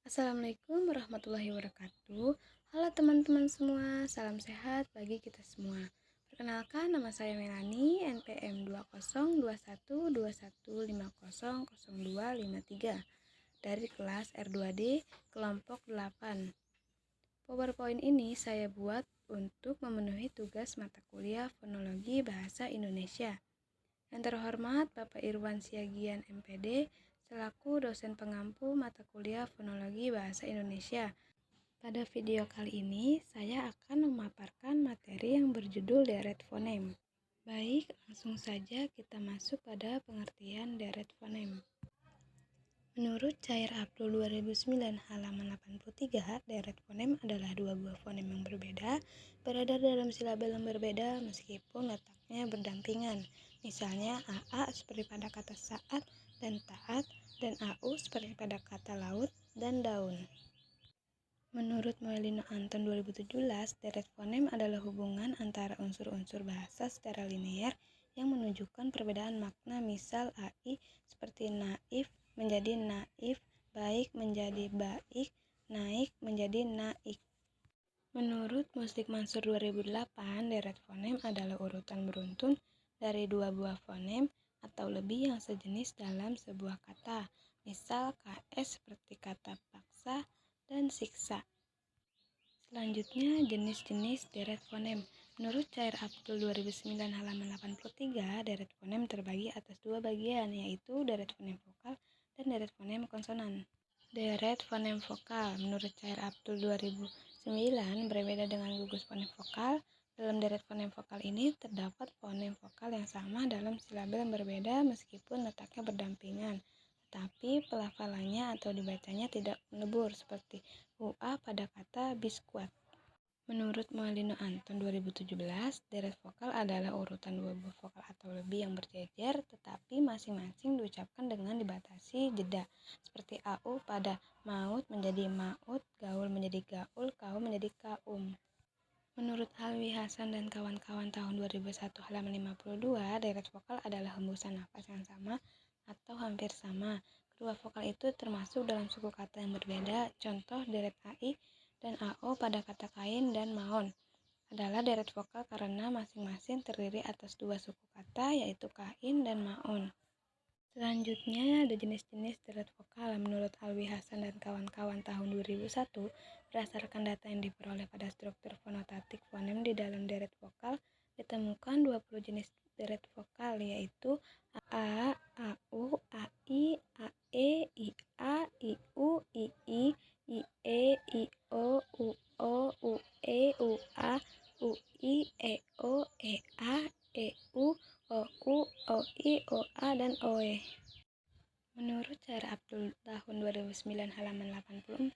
Assalamualaikum warahmatullahi wabarakatuh. Halo teman-teman semua, salam sehat bagi kita semua. Perkenalkan, nama saya Melani, NPM 202121500253 dari kelas R2D kelompok 8. PowerPoint ini saya buat untuk memenuhi tugas mata kuliah Fonologi Bahasa Indonesia. Yang terhormat Bapak Irwan Siagian MPD selaku dosen pengampu mata kuliah Fonologi Bahasa Indonesia. Pada video kali ini saya akan memaparkan materi yang berjudul deret fonem. Baik, langsung saja kita masuk pada pengertian deret fonem. Menurut Cair Abdul 2009 halaman 83, deret fonem adalah dua buah fonem yang berbeda, berada dalam silabel yang berbeda meskipun letaknya berdampingan. Misalnya AA seperti pada kata saat dan taat, dan AU seperti pada kata laut dan daun. Menurut Moelino Anton 2017, deret fonem adalah hubungan antara unsur-unsur bahasa secara linear yang menunjukkan perbedaan makna. Misal AI seperti naif menjadi naif, baik menjadi baik, naik menjadi naik. Menurut Muslik Mansur 2008, deret fonem adalah urutan beruntun dari dua buah fonem atau lebih yang sejenis dalam sebuah kata. Misal KS seperti kata paksa dan siksa. Selanjutnya, jenis-jenis deret fonem. Menurut Cair Abdul 2009 halaman 83, deret fonem terbagi atas dua bagian, yaitu deret fonem vokal dan deret fonem konsonan. Deret fonem vokal menurut Cair Abdul 2009 berbeda dengan gugus fonem vokal. Dalam deret fonem vokal ini terdapat fonem vokal yang sama dalam silabel yang berbeda meskipun letaknya berdampingan, tetapi pelafalannya atau dibacanya tidak melebur seperti UA pada kata biskuat. Menurut Moelino Anton 2017, deret vokal adalah urutan dua buah vokal atau lebih yang berjejer tetapi masing-masing diucapkan dengan dibatasi jeda, seperti AU pada maut menjadi maut, gaul menjadi gaul, kaum menjadi kaum. Menurut Alwi Hasan dan kawan-kawan tahun 2001 halaman 52, deret vokal adalah hembusan nafas yang sama atau hampir sama. Kedua vokal itu termasuk dalam suku kata yang berbeda. Contoh deret AI dan AO pada kata kain dan maon adalah deret vokal karena masing-masing terdiri atas dua suku kata, yaitu kain dan maon. Selanjutnya ada jenis-jenis deret vokal. Menurut Alwi Hasan dan kawan-kawan tahun 2001, berdasarkan data yang diperoleh pada struktur fonotatik fonem di dalam deret vokal, ditemukan 20 jenis deret vokal, yaitu A, AU, AI, AE, IA, IU, II, IE, IO, UO, UE, UA, UI, EO, EA, EU, OU, OI, OA, dan OE. Menurut Cair Abdul tahun 2009 halaman 84,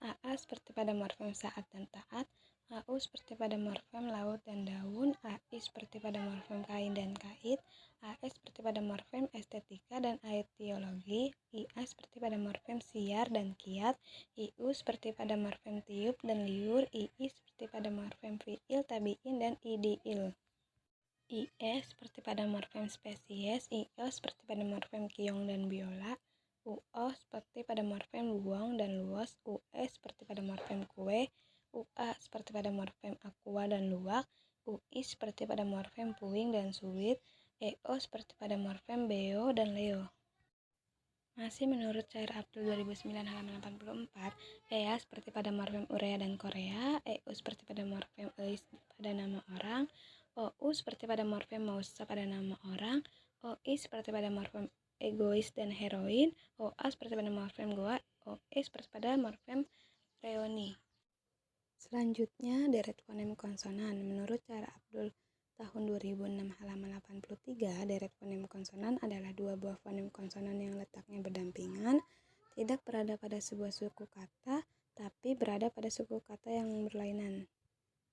AA seperti pada morfem saat dan taat, AU seperti pada morfem laut dan daun, AI seperti pada morfem kain dan kait, AS seperti pada morfem estetika dan etiologi, IA seperti pada morfem siar dan kiat, IU seperti pada morfem tiup dan liur, II seperti pada morfem fiil, tabiin, dan idiil. IE seperti pada morfem spesies, IO seperti pada morfem kiong dan biola, UO seperti pada morfem luong dan luos, UE seperti pada morfem kue, UA seperti pada morfem aqua dan luwak, UI seperti pada morfem puing dan suwit, EO seperti pada morfem beo dan leo. Masih menurut Cair Abdul 2009 halaman 84, EA seperti pada morfem urea dan korea, EU seperti pada morfem eis pada nama orang, OU seperti pada morfem mausa pada nama orang, OI seperti pada morfem egois dan heroin, OA seperti pada morfem goa, OE seperti pada morfem reoni. Selanjutnya, deret fonem konsonan. Menurut Cair Abdul tahun 2006 halaman 83, deret fonem konsonan adalah dua buah fonem konsonan yang letaknya berdampingan, tidak berada pada sebuah suku kata, tapi berada pada suku kata yang berlainan.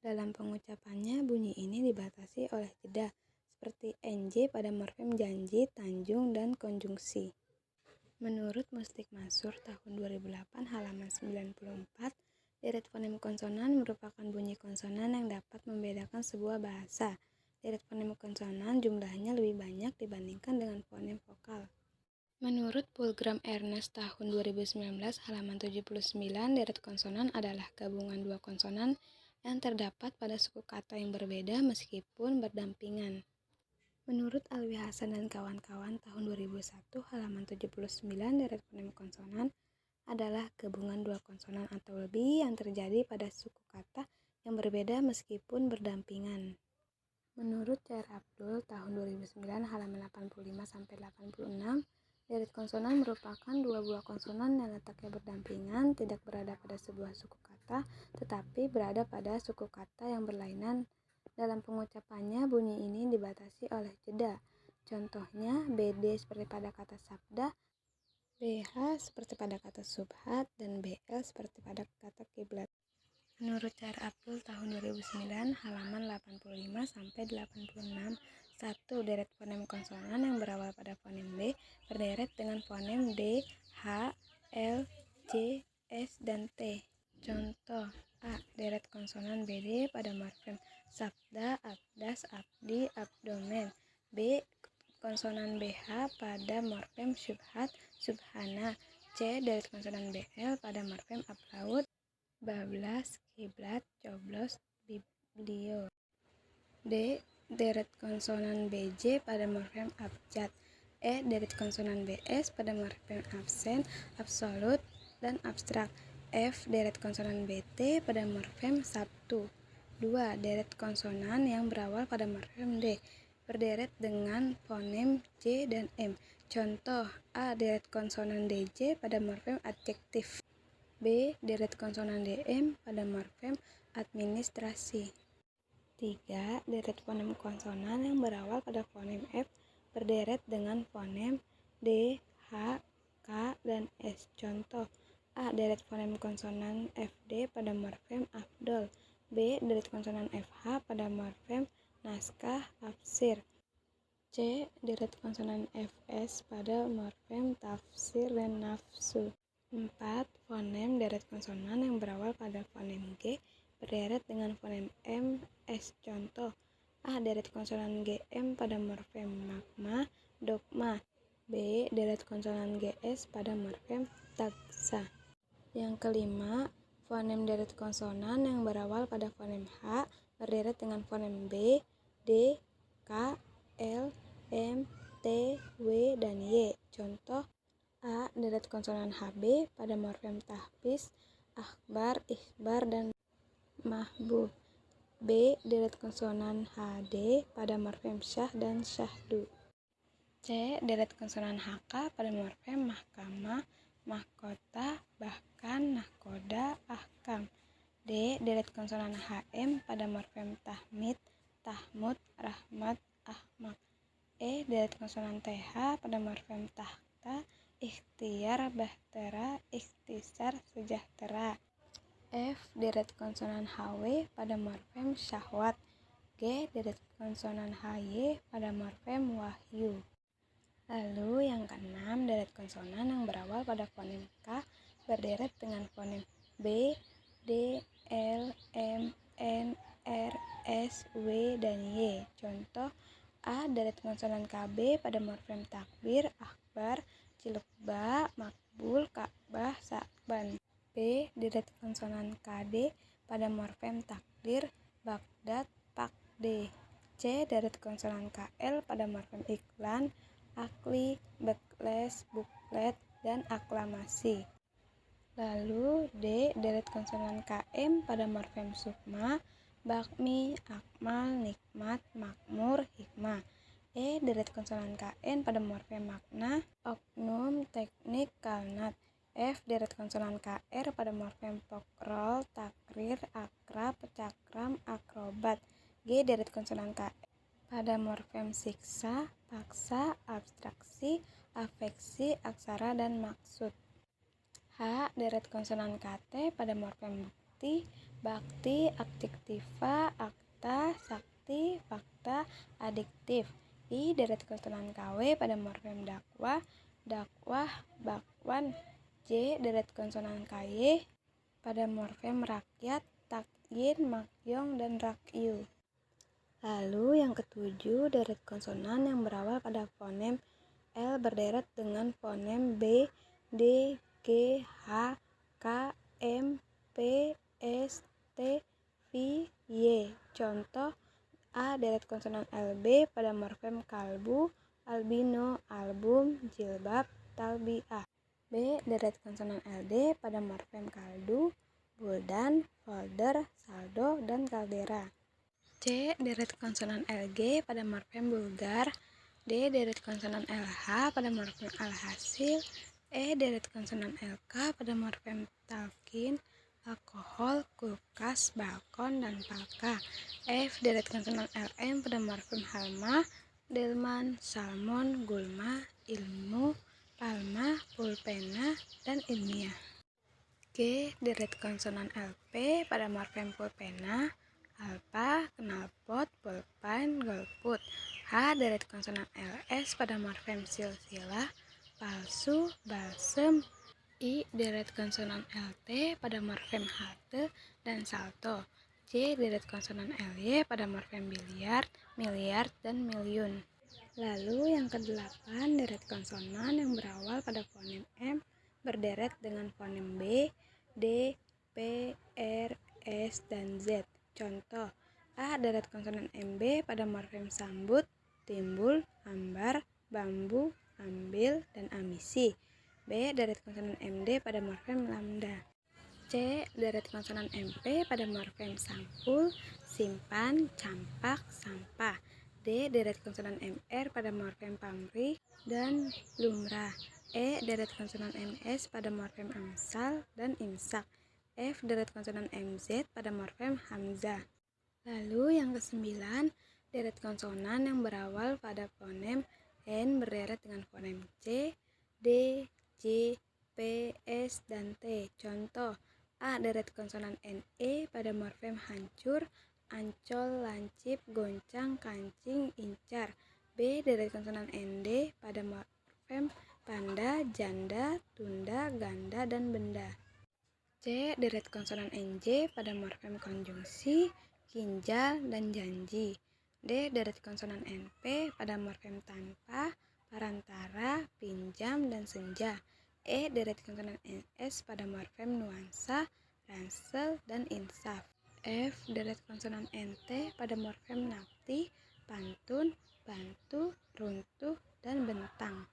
Dalam pengucapannya, bunyi ini dibatasi oleh jeda, seperti NJ pada morfem janji, tanjung, dan konjungsi. Menurut Muslik Mansur tahun 2008 halaman 94, deret fonem konsonan merupakan bunyi konsonan yang dapat membedakan sebuah bahasa. Deret fonem konsonan jumlahnya lebih banyak dibandingkan dengan fonem vokal. Menurut Program Ernest tahun 2019 halaman 79, deret konsonan adalah gabungan dua konsonan yang terdapat pada suku kata yang berbeda meskipun berdampingan. Menurut Alwi Hasan dan kawan-kawan tahun 2001 halaman 79, deret fonem konsonan adalah gabungan dua konsonan atau lebih yang terjadi pada suku kata yang berbeda meskipun berdampingan. Menurut Cair Abdul tahun 2009 halaman 85-86, deret konsonan merupakan dua buah konsonan yang letaknya berdampingan, tidak berada pada sebuah suku kata, tetapi berada pada suku kata yang berlainan. Dalam pengucapannya, bunyi ini dibatasi oleh jeda. Contohnya, BD seperti pada kata sabda, BH seperti pada kata subhat, dan BL seperti pada kata kiblat. Menurut Cair Abdul tahun 2009 halaman 85-86, 1. Deret fonem konsonan yang berawal pada fonem D berderet dengan fonem D, H, L, J, S, dan T. Contoh: A. Deret konsonan BD pada morfem sabda, abdas, abdi, abdomen. B. Konsonan BH pada morfem syubhat, subhana. C. Deret konsonan BL pada morfem ablaut, bablas, kiblat, coblos, biblio. D. Deret konsonan BJ pada morfem abjad. E. Deret konsonan BS pada morfem absen, absolut, dan abstrak. F. Deret konsonan BT pada morfem sabtu. 2. Deret konsonan yang berawal pada morfem D berderet dengan fonem J dan M. Contoh: A. Deret konsonan DJ pada morfem adjektif. B. Deret konsonan DM pada morfem administrasi. 3. Deret fonem konsonan yang berawal pada fonem F berderet dengan fonem D, H, K, dan S. Contoh: A. Deret fonem konsonan FD pada morfem afdol. B. Deret konsonan FH pada morfem naskah, afsir. C. Deret konsonan FS pada morfem tafsir dan nafsu. 4. Fonem deret konsonan yang berawal pada fonem G berderet dengan fonem M, S. Contoh: A. Deret konsonan GM pada morfem magma, dogma. B. Deret konsonan GS pada morfem tagsa. Yang kelima, fonem deret konsonan yang berawal pada fonem H berderet dengan fonem B, D, K, L, M, T, W, dan Y. Contoh: A. Deret konsonan HB pada morfem tahbis, akhbar, ikhbar, dan mahbub. B. Deret konsonan HD pada morfem syah dan syahdu. C. Deret konsonan HK pada morfem mahkamah, mahkota, bahkan, nahkoda, ahkam. D. Deret konsonan HM pada morfem tahmid, tahmud, rahmat, ahmak. E. Deret konsonan TH pada morfem tahta, ikhtiar, bahtera, ikhtisar, sejahtera. F. Deret konsonan HW pada morfem syahwat. G. Deret konsonan HY pada morfem wahyu. Lalu yang keenam, deret konsonan yang berawal pada fonem K berderet dengan fonem B, D, L, M, N, R, S, W, dan Y. Contoh: A. Deret konsonan KB pada morfem takbir, akbar, cilukba, makbul, ka'bah, sakban. B. Deret konsonan KD pada morfem takdir, Baghdad, pakde. C. Deret konsonan KL pada morfem iklan, akli, bekles, buklet, dan aklamasi. Lalu D. Deret konsonan KM pada morfem sukma, bakmi, akmal, nikmat, makmur, hikmah. E. Deret konsonan KN pada morfem makna, oknum, teknik, kalnat. F. Deret konsonan KR pada morfem pokrol, takrir, akrab, cakram, akrobat. G. Deret konsonan KR pada morfem siksa, paksa, abstraksi, afeksi, aksara, dan maksud. H. Deret konsonan KT pada morfem bukti, bakti, adjektiva, akta, sakti, fakta, adiktif. I. Deret konsonan KW pada morfem dakwah, dakwah, bakwan. J. Deret konsonan KY pada morfem rakyat, takyin, makyong, dan rakyu. Lalu yang ketujuh, deret konsonan yang berawal pada fonem L berderet dengan fonem B, D, G, H, K, M, P, S, T, V, Y. Contoh, A deret konsonan LB pada morfem kalbu, albino, album, jilbab, talbiah. B deret konsonan LD pada morfem kaldu, buldan, folder, saldo, dan kaldera. C deret konsonan LG pada morfem bulgar, D deret konsonan LH pada morfem alhasil, E deret konsonan LK pada morfem talkin, alkohol, kulkas, balkon, dan palka. F deret konsonan LM pada morfem halma, delman, salmon, gulma, ilmu, palma, pulpena, dan ilmiah. G deret konsonan LP pada morfem pulpena, alpa, knalpot, pulpen, golput. H deret konsonan LS pada morfem silsila, palsu, balsem. I deret konsonan LT pada morfem halte dan salto. J deret konsonan LY pada morfem biliar, miliar, dan milyun. Lalu yang kedelapan, deret konsonan yang berawal pada fonem M berderet dengan fonem B, D, P, R, S, dan Z. Contoh, A deret konsonan MB pada morfem sambut, timbul, ambar, bambu, ambil, dan amisi. B deret konsonan MD pada morfem lambda. C deret konsonan MP pada morfem sampul, simpan, campak, sampah. D deret konsonan MR pada morfem pamrih dan lumrah. E deret konsonan MS pada morfem amsal dan imsak. F deret konsonan MZ pada morfem hamzah. Lalu yang kesembilan, deret konsonan yang berawal pada fonem N berderet dengan fonem C, D, J, P, S, dan T. Contoh, A deret konsonan NE pada morfem hancur, ancol, lancip, goncang, kancing, incar. B deret konsonan ND pada morfem panda, janda, tunda, ganda, dan benda. C deret konsonan NJ pada morfem konjungsi, ginjal, dan janji. D deret konsonan NP pada morfem tanpa, parantara, pinjam, dan senja. E deret konsonan NS pada morfem nuansa, ransel, dan insaf. F deret konsonan NT pada morfem nakti, pantun, bantu, runtuh, dan bentang.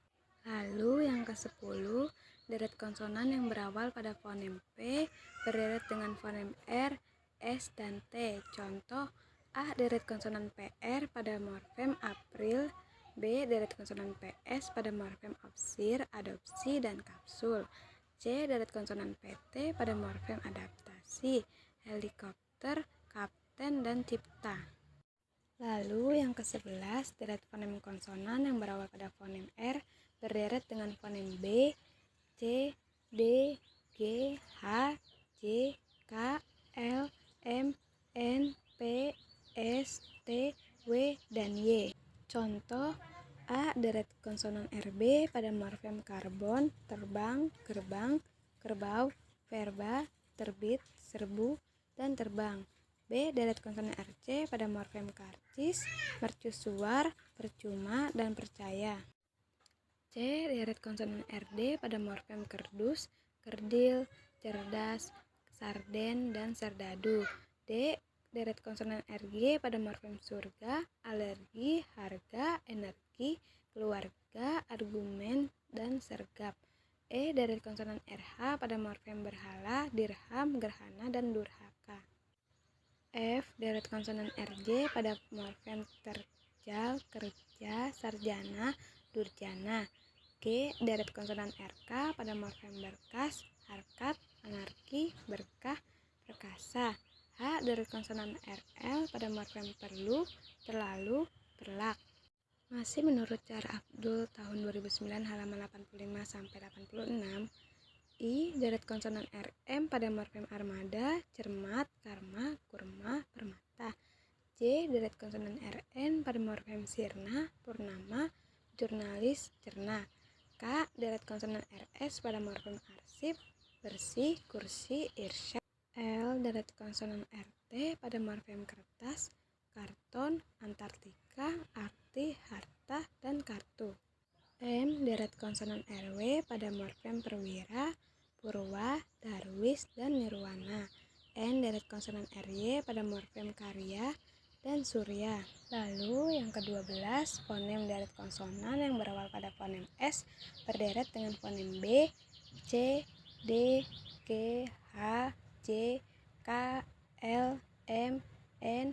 Lalu yang ke-10, deret konsonan yang berawal pada fonem P berderet dengan fonem R, S, dan T. Contoh, A deret konsonan PR pada morfem April, B deret konsonan PS pada morfem opsir, adopsi, dan kapsul. C deret konsonan PT pada morfem adaptasi, helikopter, kapten, dan cipta. Lalu yang ke-11, deret fonem konsonan yang berawal pada fonem R berderet dengan fonem B, C, D, G, H, J, K, L, M, N, P, S, T, W, dan Y. Contoh, A deret konsonan RB pada morfem karbon, terbang, gerbang, kerbau, verba, terbit, serbu, dan terbang. B deret konsonan RC pada morfem karcis, mercusuar, percuma, dan percaya. C deret konsonan RD pada morfem kerdus, kerdil, cerdas, sarden, dan serdadu. D deret konsonan RG pada morfem surga, alergi, harga, energi, keluarga, argumen, dan sergap. E deret konsonan RH pada morfem berhala, dirham, gerhana, dan durhaka. F deret konsonan RJ pada morfem terjal, kerja, sarjana, durjana. G deret konsonan RK pada morfem berkas, harkat, anarki, berkah, perkasa. H deret konsonan RL pada morfem perlu, terlalu, perlak. Masih menurut cara Abdul tahun 2009 halaman 85-86. I deret konsonan RM pada morfem armada, cermat, karma, kurma, permata. J deret konsonan RN pada morfem sirna, purnama, jurnalis, cerna. K deret konsonan RS pada morfem arsip, bersih, kursi, irsyad. L deret konsonan RT pada morfem kertas, karton, antartika, arti, harta, dan kartu. M. Deret konsonan RW pada morfem perwira, purwa, darwis, dan nirwana. N. Deret konsonan RY pada morfem karya dan surya. Lalu yang ke-12, fonem deret konsonan yang berawal pada fonem S berderet dengan fonem B, C, D, G, H, J, K, L, M, N,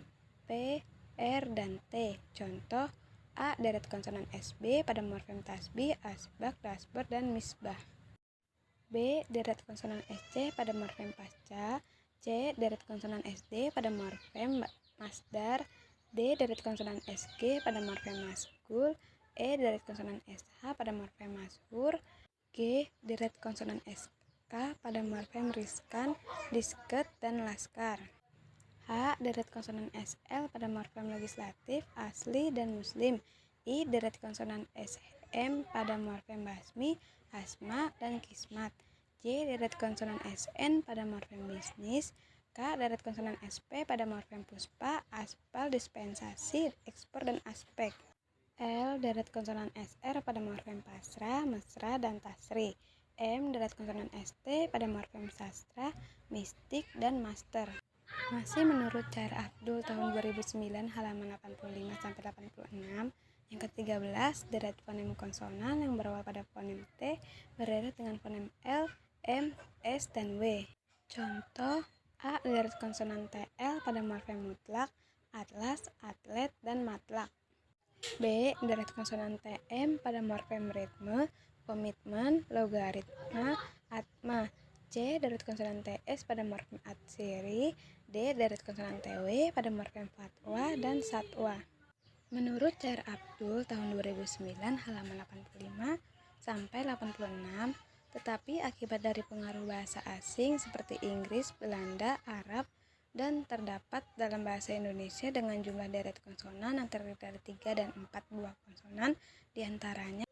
P, R, dan T. Contoh, A. Deret konsonan SB pada morfem tasbih, asbak, dasbor, dan misbah. B. Deret konsonan SC pada morfem pasca. C. Deret konsonan SD pada morfem masdar. D. Deret konsonan SG pada morfem maskul. E. Deret konsonan SH pada morfem mashur. G. Deret konsonan SK pada morfem riskan, disket, dan laskar. H. Deret konsonan SL pada morfem legislatif, asli, dan muslim. I. Deret konsonan SM pada morfem basmi, asma, dan kismat. J. Deret konsonan SN pada morfem bisnis. K. Deret konsonan SP pada morfem puspa, aspal, dispensasi, ekspor, dan aspek. L. Deret konsonan SR pada morfem pasrah, mesra, dan tasri. M. Deret konsonan ST pada morfem sastra, mistik, dan master. Masih menurut Cair Abdul tahun 2009 halaman 85-86. Yang ke-13, deret fonem konsonan yang berawal pada fonem T berderet dengan fonem L, M, S, dan W. Contoh, A. Deret konsonan TL pada morfem mutlak, atlas, atlet, dan matlak. B. Deret konsonan TM pada morfem ritme, komitmen, logaritma, atma. C. Deret konsonan TS pada morfem atsiri. D. Deret konsonan TW pada morfem fatwa dan satwa. Menurut Cair Abdul tahun 2009 halaman 85 sampai 86, tetapi akibat dari pengaruh bahasa asing seperti Inggris, Belanda, Arab, dan terdapat dalam bahasa Indonesia dengan jumlah deret konsonan yang terdiri dari 3 dan 4 buah konsonan, diantaranya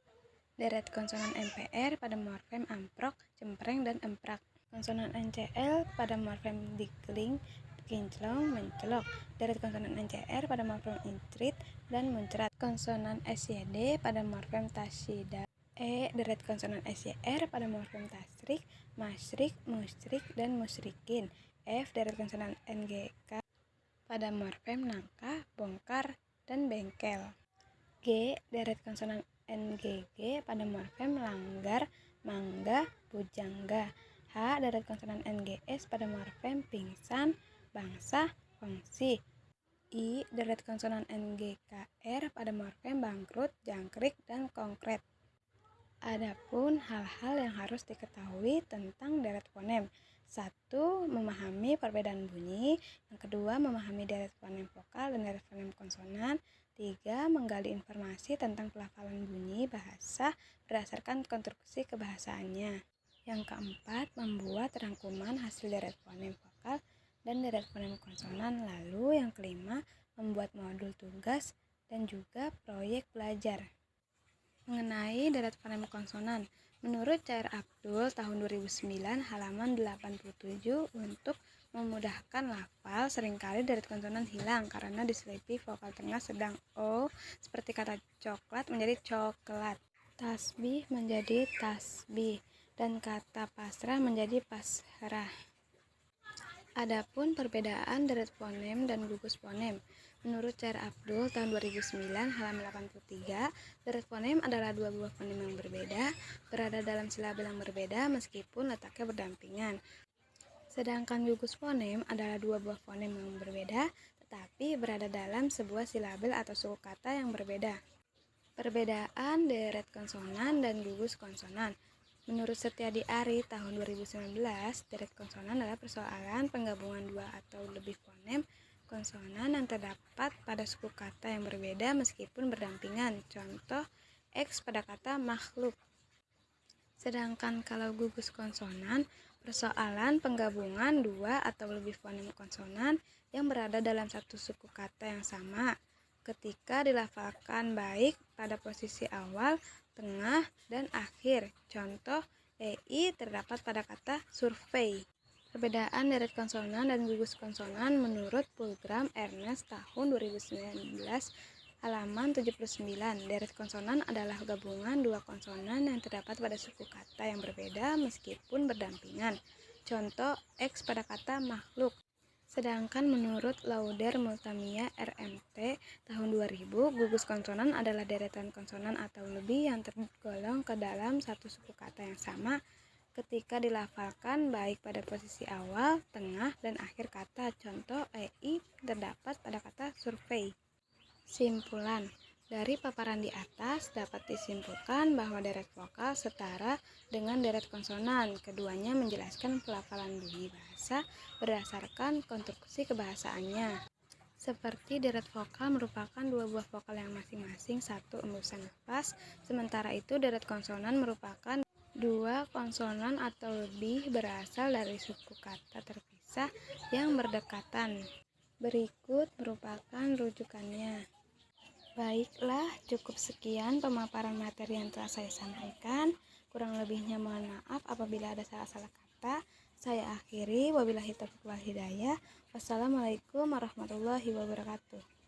deret konsonan MPR pada morfem amprok, cempreng, dan emprak. Konsonan NCL pada morfem dikling, kinclong, mencelok. Deret konsonan NCR pada morfem incrit dan muncrat. Konsonan SYD pada morfem tasyida. E. Deret konsonan SYR pada morfem tasrik, masyrik, musyrik, dan musyrikin. F. Deret konsonan NGK pada morfem nangka, bongkar, dan bengkel. G. Deret konsonan NGG pada morfem langgar, mangga, bujangga. H. Deret konsonan NGS pada morfem pingsan, bangsa, kongsi. I. Deret konsonan NGKR pada morfem bangkrut, jangkrik, dan konkret. Adapun hal-hal yang harus diketahui tentang deret fonem. 1. Memahami perbedaan bunyi. Yang kedua, memahami deret fonem vokal dan deret fonem konsonan. 3. Menggali informasi tentang pelafalan bunyi bahasa berdasarkan konstruksi kebahasaannya. Yang keempat, membuat rangkuman hasil deret fonem vokal dan deret fonem konsonan. Lalu yang kelima, membuat modul tugas dan juga proyek belajar. Mengenai deret fonem konsonan, menurut Cair Abdul tahun 2009 halaman 87, untuk memudahkan lafal seringkali deret konsonan hilang karena diselipi vokal tengah sedang O, seperti kata coklat menjadi coklat, tasbih menjadi tasbih, dan kata pasrah menjadi pasrah. Adapun perbedaan deret fonem dan gugus fonem, menurut Cair Abdul tahun 2009 halaman 83, deret fonem adalah dua buah fonem yang berbeda, berada dalam silabel yang berbeda meskipun letaknya berdampingan. Sedangkan gugus fonem adalah dua buah fonem yang berbeda, tetapi berada dalam sebuah silabel atau suku kata yang berbeda. Perbedaan deret konsonan dan gugus konsonan. Menurut Setiadi Ari tahun 2019, deret konsonan adalah persoalan penggabungan dua atau lebih fonem konsonan yang terdapat pada suku kata yang berbeda meskipun berdampingan. Contoh, X pada kata makhluk. Sedangkan kalau gugus konsonan, persoalan penggabungan dua atau lebih fonem konsonan yang berada dalam satu suku kata yang sama ketika dilafalkan baik pada posisi awal, tengah, dan akhir. Contoh, EI terdapat pada kata survei. Perbedaan deret konsonan dan gugus konsonan menurut Fulgram Ernest tahun 2019 Halaman 79. Deret konsonan adalah gabungan dua konsonan yang terdapat pada suku kata yang berbeda meskipun berdampingan. Contoh X pada kata makhluk. Sedangkan menurut Lauder Multamia RMT tahun 2000, gugus konsonan adalah deretan konsonan atau lebih yang tergolong ke dalam satu suku kata yang sama ketika dilafalkan baik pada posisi awal, tengah, dan akhir kata. Contoh EI terdapat pada kata survei. Simpulan. Dari paparan di atas dapat disimpulkan bahwa deret vokal setara dengan deret konsonan. Keduanya menjelaskan pelafalan bunyi bahasa berdasarkan konstruksi kebahasaannya. Seperti deret vokal merupakan dua buah vokal yang masing-masing satu embusan nafas, sementara itu deret konsonan merupakan dua konsonan atau lebih berasal dari suku kata terpisah yang berdekatan. Berikut merupakan rujukannya. Baiklah, cukup sekian pemaparan materi yang telah saya sampaikan. Kurang lebihnya mohon maaf apabila ada salah-salah kata. Saya akhiri, wabillahi taufiq wal hidayah. Wassalamualaikum warahmatullahi wabarakatuh.